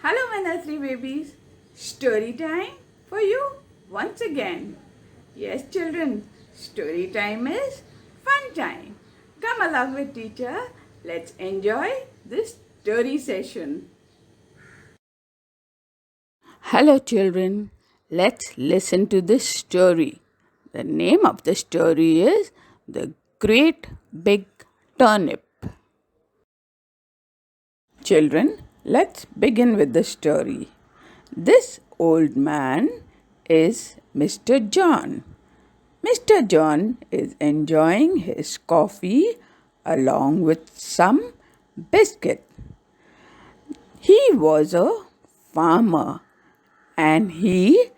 Hello, my nursery babies. Story time for you once again. Yes, children, story time is fun time. Come along with teacher. Let's enjoy this story session. Hello, children. Let's listen to this story. The name of the story is The Great Big Turnip. Children, let's begin with the story. This old man is Mr. John. Mr. John is enjoying his coffee along with some biscuit. He was a farmer and he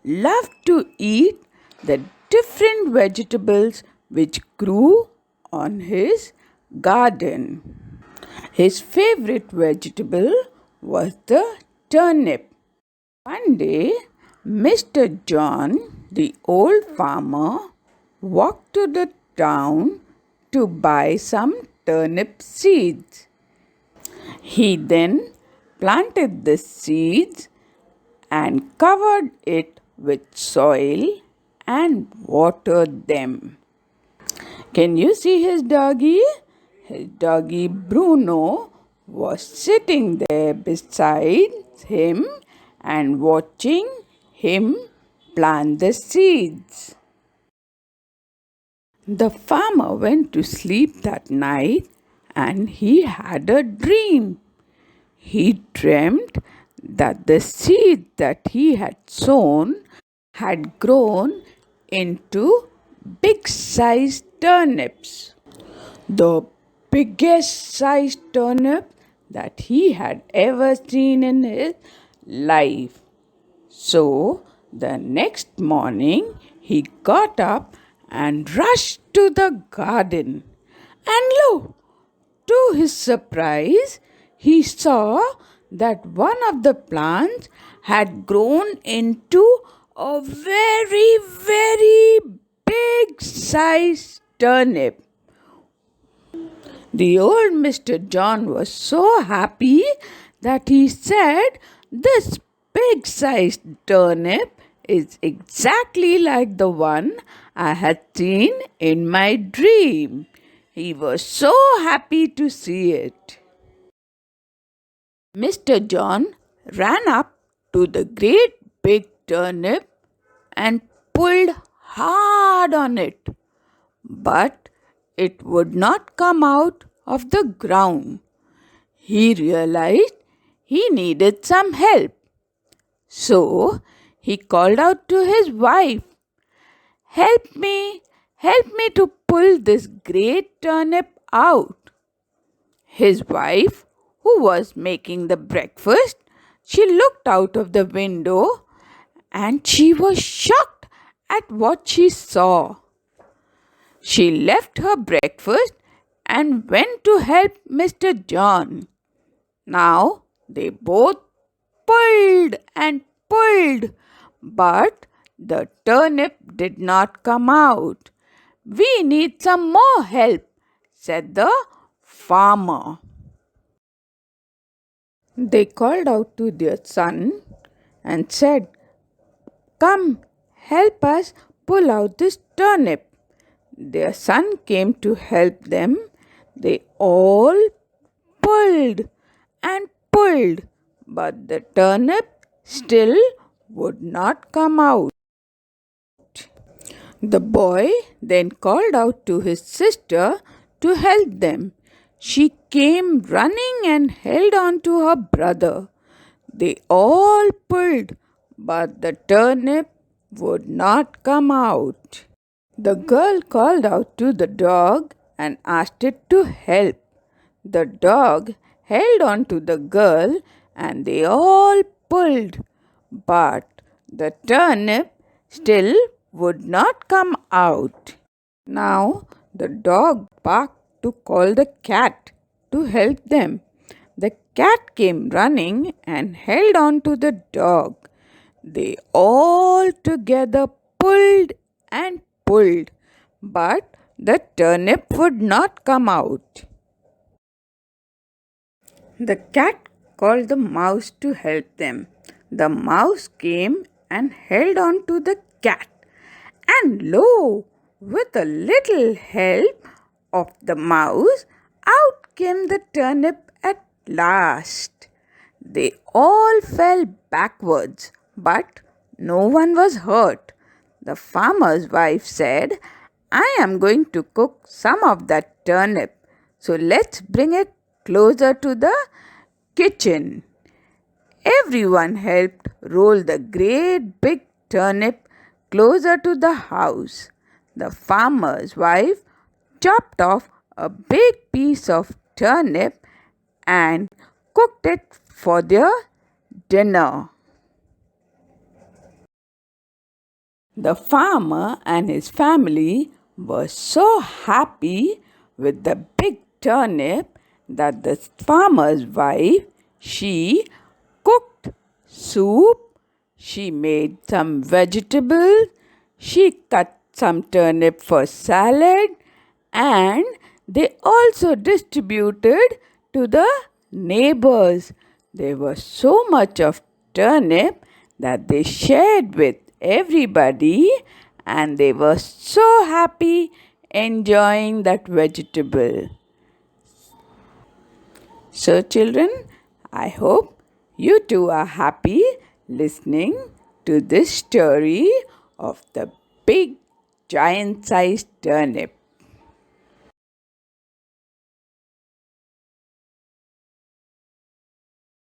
loved to eat the different vegetables which grew on his garden. His favorite vegetable was the turnip. One day, Mr. John, the old farmer, walked to the town to buy some turnip seeds. He then planted the seeds and covered it with soil and watered them. Can you see his doggy? His doggy Bruno was sitting there beside him and watching him plant the seeds. The farmer went to sleep that night and he had a dream. He dreamt that the seed that he had sown had grown into big sized turnips. The biggest sized turnip that he had ever seen in his life. So the next morning he got up and rushed to the garden. And lo, to his surprise, he saw that one of the plants had grown into a very, very big sized turnip. The old Mr. John was so happy that he said, "This big sized turnip is exactly like the one I had seen in my dream." He was so happy to see it. Mr. John ran up to the great big turnip and pulled hard on it, but it would not come out of the ground. He realized he needed some help. So he called out to his wife, help me to pull this great turnip out." His wife, who was making the breakfast, she looked out of the window and she was shocked at what she saw. She left her breakfast and went to help Mr. John. Now they both pulled and pulled, but the turnip did not come out. "We need some more help," said the farmer. They called out to their son and said, "Come, help us pull out this turnip." Their son came to help them. They all pulled and pulled, but the turnip still would not come out. The boy then called out to his sister to help them. She came running and held on to her brother. They all pulled, but the turnip would not come out. The girl called out to the dog and asked it to help. The dog held on to the girl and they all pulled, but the turnip still would not come out. Now the dog barked to call the cat to help them. The cat came running and held on to the dog. They all together pulled and pulled, but the turnip would not come out. The cat called the mouse to help them. The mouse came and held on to the cat. And lo, with a little help of the mouse, out came the turnip at last. They all fell backwards, but no one was hurt. The farmer's wife said, I am going to cook some of that turnip, so let's bring it closer to the kitchen. Everyone helped roll the great big turnip closer to the house. The farmer's wife chopped off a big piece of turnip and cooked it for their dinner. The farmer and his family were so happy with the big turnip that the farmer's wife, she cooked soup, she made some vegetables, she cut some turnip for salad, and they also distributed to the neighbors. There was so much of turnip that they shared with everybody, and they were so happy enjoying that vegetable. So, children, I hope you too are happy listening to this story of the big giant sized turnip.